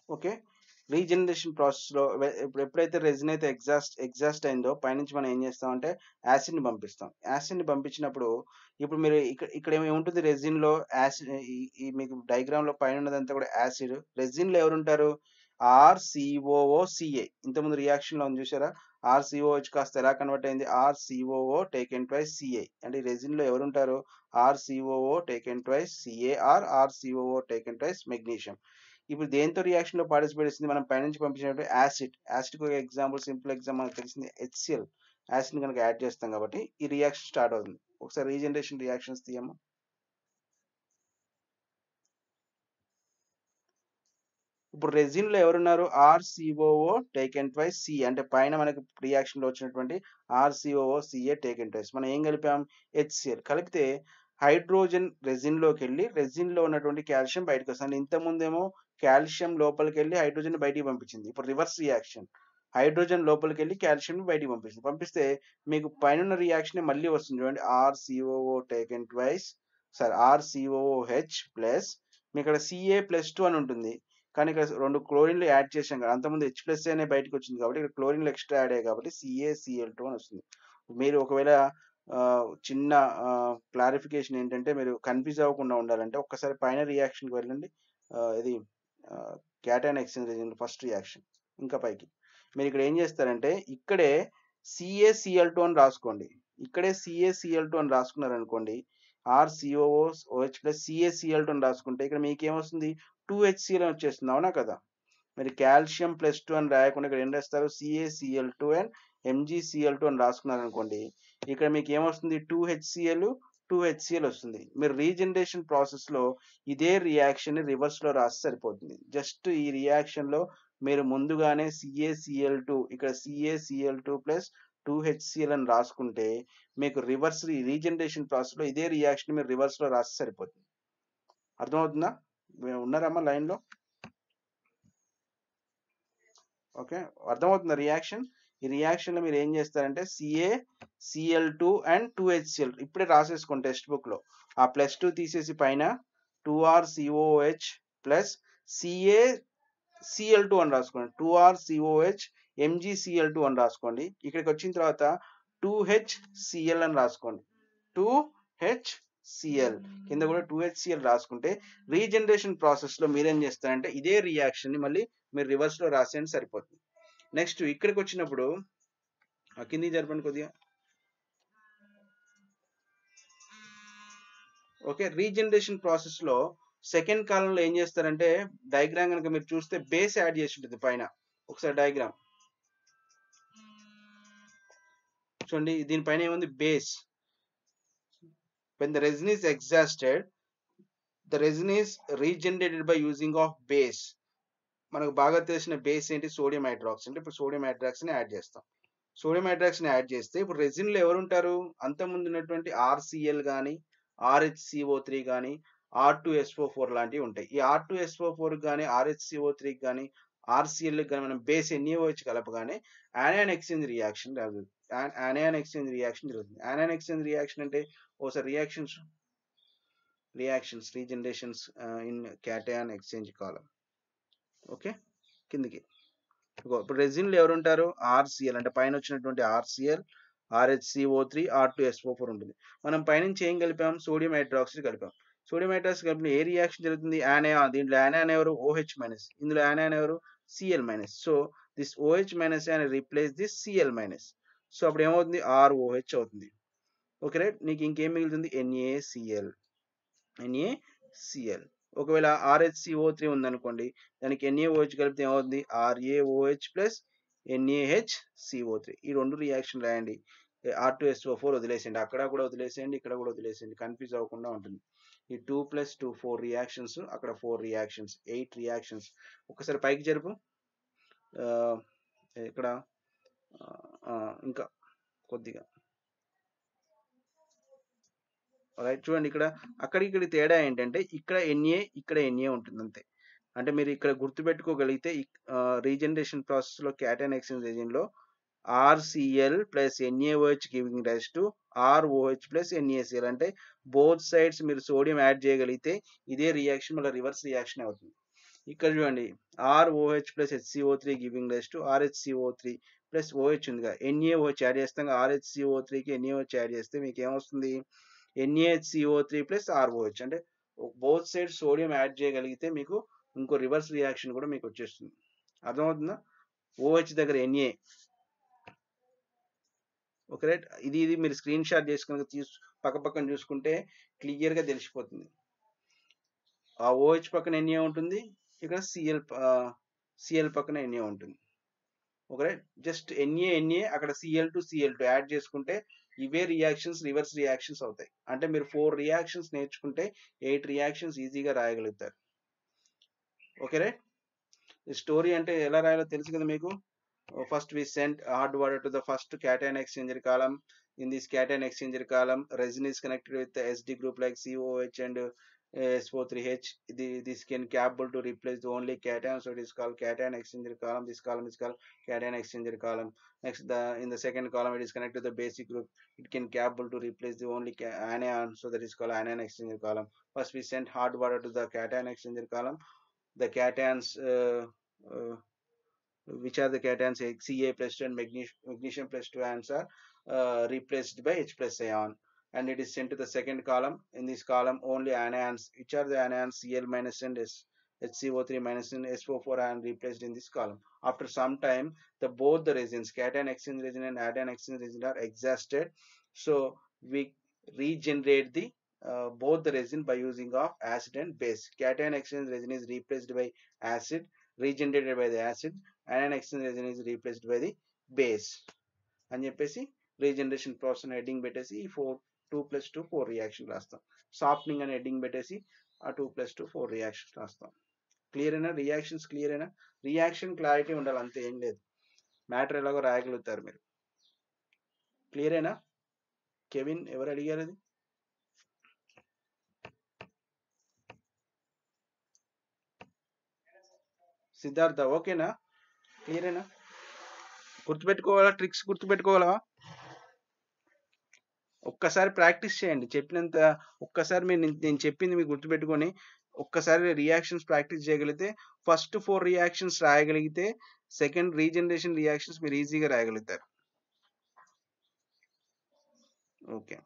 Okay. Regeneration ప్రాసెస్‌లో ఎప్పుడైతే resin అయితే ఎగ్జాస్ట్ అయిందో పైనుంచి మనం ఏం చేస్తామంటే యాసిడ్‌ని పంపిస్తాం. యాసిడ్‌ని పంపించినప్పుడు ఇప్పుడు మీరు ఇక్కడ ఏముంటుంది రెసిన్‌లో ఈ ఈ మీకు డయాగ్రామ్‌లో పైన ఉన్నదంతా కూడా యాసిడ్. రెసిన్‌లో ఎవరుంటారు? RCOOCA. ఇంతకుముందు రియాక్షన్‌లో ఉంది చూసారా? RCOH కాస్త ఎలా కన్వర్ట్ అయింది? RCOO taken twice Ca. అంటే ఈ రెసిన్‌లో ఎవరుంటారు? RCOO taken twice CaR, RCOO taken twice magnesium. ఇప్పుడు దేనితో రియాక్షన్‌లో పార్టిసిపేట్ చేసింది? మనం పైనుంచి పంపించినటువంటి యాసిడ్. యాసిడ్‌కి ఒక సింపుల్ ఎగ్జాంపుల్ మనకు తెలిసింది HCl. యాసిడ్‌ని గనుక యాడ్ చేస్తాం కాబట్టి ఈ రియాక్షన్ స్టార్ట్ అవుతుంది. ఒకసారి రీజనరేషన్ రియాక్షన్స్ తీయమ్మా. ఇప్పుడు రెసిన్‌లో ఎవరున్నారు? RCOO taken twice C. అంటే పైన మనకి రియాక్షన్‌లో వచ్చినటువంటి RCOO, Ca టేకెన్ ట్వైస్. మనం ఏం కలిపాం? HCl. కలిపితే హైడ్రోజన్ రెసిన్‌లోకెళ్ళి రెసిన్‌లో ఉన్నటువంటి కాల్షియం బయటకొస్తుంది. ఇంతకుముందేమో కాల్షియం లోపలికెళ్ళి హైడ్రోజన్‌ని బయటికి పంపించింది. ఇప్పుడు రివర్స్ రియాక్షన్. హైడ్రోజన్ లోపలికెళ్ళి కాల్షియంని బయటికి పంపిస్తుంది. పంపిస్తే మీకు పైనున్న రియాక్షనే మళ్ళీ వస్తుంది చూడండి. RCOO taken twice RCOOH plus మీకిక్కడ Ca+2 అని ఉంటుంది. కానీ ఇక్కడ 2 క్లోరిన్‌లు యాడ్ చేశాం కదా! అంతకుముందు H+ అనే బయటికొచ్చింది కాబట్టి ఇక్కడ క్లోరిన్‌లు ఎక్స్‌ట్రా యాడ్ అయ్యాయి కాబట్టి CaCl2 అని వస్తుంది. మీరు ఒకవేళ చిన్న క్లారిఫికేషన్ ఏంటంటే మీరు కన్‌ఫ్యూజ్ అవ్వకుండా ఉండాలంటే ఒక్కసారి పైన రియాక్షన్‌కి వెళ్ళండి. ఇది ఆహ్, cation exchange reaction first reaction ఇంకా పైకి. మీరిక్కడ ఏం చేస్తారంటే ఇక్కడే CaCl2 అని రాసుకోండి. ఇక్కడే CaCl2 అని రాసుకున్నారనుకోండి. RCOOH ప్లస్ CaCl2 అని రాసుకుంటే ఇక్కడ మీకేమొస్తుంది? 2HCl అని వచ్చేస్తుంది. అవునా కదా? మరి కాల్షియం +2 అని రాయకుండా ఇక్కడ ఏం రాస్తారు? CaCl2 అండ్ MgCl2 అని రాసుకున్నారనుకోండి. ఇక్కడ మీకేమొస్తుంది? 2HCl వస్తుంది. మీరు రీజనరేషన్ ప్రాసెస్‌లో ఇదే రియాక్షన్‌ని రివర్స్‌లో రాస్తే సరిపోతుంది. జస్ట్ ఈ రియాక్షన్‌లో మీరు ముందుగానే CaCl2 ఇక్కడ CaCl2 ప్లస్ 2HCl అని రాసుకుంటే మీకు రీజనరేషన్ ప్రాసెస్‌లో ఇదే రియాక్షన్ మీరు రివర్స్‌లో రాస్తే సరిపోతుంది. అర్థమవుతుందా? ఉన్నారమ్మా లైన్‌లో? ఓకే. అర్థమవుతుందా రియాక్షన్? ఈ రియాక్షన్‌లో మీరేం చేస్తారంటే CaCl2 అండ్ 2HCl ఇప్పుడే రాసేసుకోండి టెక్స్ట్ బుక్‌లో. ఆ +2 తీసేసి పైన 2RCOOH ప్లస్ CaCl2 అని రాసుకోండి. 2RCOH MgCl2 అని రాసుకోండి. ఇక్కడికొచ్చిన తర్వాత 2HCl అని రాసుకోండి. 2HCl కింద కూడా 2HCl రాసుకుంటే రీజనరేషన్ ప్రాసెస్‌లో మీరేం చేస్తారంటే ఇదే రియాక్షన్‌ని మళ్ళీ మీరు రివర్స్‌లో రాసేయండి సరిపోతుంది. నెక్స్ట్ ఇక్కడికొచ్చినప్పుడు కిందికి జరపండి కొద్దిగా. ఓకే. రీజనరేషన్ ప్రాసెస్‌లో సెకండ్ కాలమ్‌లో ఏం చేస్తారంటే డయాగ్రామ్ గనుక మీరు చూస్తే బేస్ యాడ్ చేసి ఉంటుంది పైన. ఒకసారి డయాగ్రామ్ చూడండి. దీనిపైన ఏముంది? Base. When the resin is exhausted, the resin is regenerated by using of base. మనకు బాగా తెలిసిన బేస్ ఏంటి? Sodium hydroxide. అంటే ఇప్పుడు సోడియం హైడ్రాక్సైడ్‌ని యాడ్ చేస్తాం. సోడియం హైడ్రాక్సైడ్‌ని యాడ్ చేస్తే ఇప్పుడు రెసిన్‌లో ఎవరుంటారు? అంతకుముందు ఉన్నటువంటి RCl గాని, RHCO3 గాని, R2SO4 లాంటివి ఉంటాయి. ఈ R2SO4కి గాని, RHCO3కి గాని, RClకి గాని మనం బేస్ NaOH కలపగానే యానయాన్ ఎక్స్చేంజ్ రియాక్షన్ జరుగుతుంది. యానయాన్ ఎక్స్చేంజ్ రియాక్షన్ జరుగుతుంది. యానయాన్ ఎక్స్చేంజ్ రియాక్షన్ అంటే ఒకసారి regenerations in cation exchange column. Okay. కిందికి. ఇప్పుడు రెసిన్‌లో ఎవరుంటారు? RCl అంటే పైన వచ్చినటువంటి RCl, RHCO3, R2SO4 ఉంటుంది. మనం పైనుంచి ఏం కలిపాం? సోడియం హైడ్రాక్సైడ్ కలిపాం. సోడియం హైడ్రాక్సైడ్ కలిపిన ఏ రియాక్షన్ జరుగుతుంది? దీంట్లో యానాయాన్ ఎవరు? OH-. ఇందులో యానాయాన్ ఎవరు? Cl-. సో దిస్ OH- అనే రీప్లేస్ దిస్ Cl-. సో అప్పుడు ఏమవుతుంది? ROH అవుతుంది. Okay right. నీకు ఇంకేం మిగులుతుంది? NaCl. ఒకవేళ RHCO3 ఉందనుకోండి, దానికి NaOH కలిపితే ఏమవుతుంది? RaOH plus NaHCO3. ఈ 2 రియాక్షన్ రాయండి. R2SO4 వదిలేసేయండి. అక్కడ కూడా వదిలేసేయండి, ఇక్కడ కూడా వదిలేసేయండి. కన్‌ఫ్యూజ్ అవ్వకుండా ఉంటుంది. ఈ 2 + 2 4 రియాక్షన్స్, అక్కడ 4 రియాక్షన్స్, 8 రియాక్షన్స్. ఒక్కసారి పైకి జరుపు. ఆహ్, ఇక్కడ ఇంకా కొద్దిగా. రైట్. చూడండి ఇక్కడ అక్కడికి ఇక్కడికి తేడా ఏంటంటే ఇక్కడ ఇక్కడ ఉంటుంది అంతే. అంటే మీరు ఇక్కడ గుర్తుపెట్టుకోగలిగితే రీజనరేషన్ ప్రాసెస్‌లో క్యాటయాన్ ఎక్స్చేంజ్ రీజియన్‌లో RCl plus NaOH giving rise to ROH plus NaCl. అంటే బోత్ సైడ్స్ మీరు సోడియం యాడ్ చేయగలిగితే ఇదే రియాక్షన్ మళ్ళీ రివర్స్ రియాక్షన్ అవుతుంది. ఇక్కడ చూడండి ROH plus HCO3 giving rise to RHCO3 plus OH ఉందిగా NaOH యాడ్ చేస్తాం RHCO3కి NaOH యాడ్ చేస్తే మీకు ఏమొస్తుంది NaHCO3 ప్లస్ ROH అంటే బోత్ సైడ్ సోడియం యాడ్ చేయగలిగితే మీకు ఇంకో రివర్స్ రియాక్షన్ కూడా మీకు వచ్చేస్తుంది. అర్థమవుతుందా? OH దగ్గర Na. Okay right. ఇది మీరు స్క్రీన్ షాట్ చేసుకుని పక్కన చూసుకుంటే క్లియర్గా తెలిసిపోతుంది. ఆ OH పక్కన Na ఉంటుంది, ఇక్కడ Cl పక్కన Na ఉంటుంది. Okay right. జస్ట్ Na అక్కడ Cl2 యాడ్ చేసుకుంటే ఇవే రియాక్షన్స్ రివర్స్ రియాక్షన్స్ అవుతాయి. అంటే మీరు 4 రియాక్షన్స్ నేర్చుకుంటే 8 రియాక్షన్స్ ఈజీగా రాయగలుగుతారు. Okay right. ఈ స్టోరీ అంటే ఎలా రాయాలో తెలుసు కదా మీకు. First we sent hard water to the first cation exchanger column. In this cation exchanger column, resin is connected with the SD group like COH and SO3H. This can capable to replace the only cation, so it is called cation exchanger column. This column is called cation exchanger column. Next, in the second column, it is connected to the basic group. It can capable to replace the only anion, so that is called anion exchanger column. First, we sent hard water to the cation exchanger column. The cations. Which are the cations Ca plus 2 and magnesium plus 2 ions are replaced by H plus ion, and it is sent to the second column. In this column only anions, which are the anions Cl minus and HCO3 minus and SO4 ion replaced in this column. After some time, both the resins, cation exchange resin and anion exchange resin, are exhausted, so we regenerate the both the resin by using of acid and base. Cation exchange resin is replaced by acid, regenerated by the acid. Anion exchange resin is replaced by the base అని చెప్పేసి regeneration process అని heading పెట్టేసి 2 + 2 4 reaction రాస్తాం. Softening అని heading పెట్టేసి ఆ 2 + 2 4 reaction రాస్తాం. Clear అయినా? రియాక్షన్స్ క్లియర్ అయినా? రియాక్షన్ క్లారిటీ ఉండాలి, అంతే, ఏం లేదు. మ్యాటర్ ఎలాగో రాయగలుగుతారు మీరు. క్లియర్ అయినా? కెవిన్ ఎవరు అడిగారు అది? సిద్ధార్థ ఓకేనా? క్లియర్ అయినా? గుర్తుపెట్టుకోవాలా? ట్రిక్స్ గుర్తుపెట్టుకోవాలా? ఒక్కసారి ప్రాక్టీస్ చేయండి. చెప్పినంత ఒక్కసారి నేను చెప్పింది మీకు గుర్తుపెట్టుకొని ఒక్కసారి రియాక్షన్స్ ప్రాక్టీస్ చేయగలిగితే ఫస్ట్ 4 రియాక్షన్స్ రాయగలిగితే సెకండ్ రీజనరేషన్ రియాక్షన్స్ మీరు ఈజీగా రాయగలుగుతారు. ఓకే.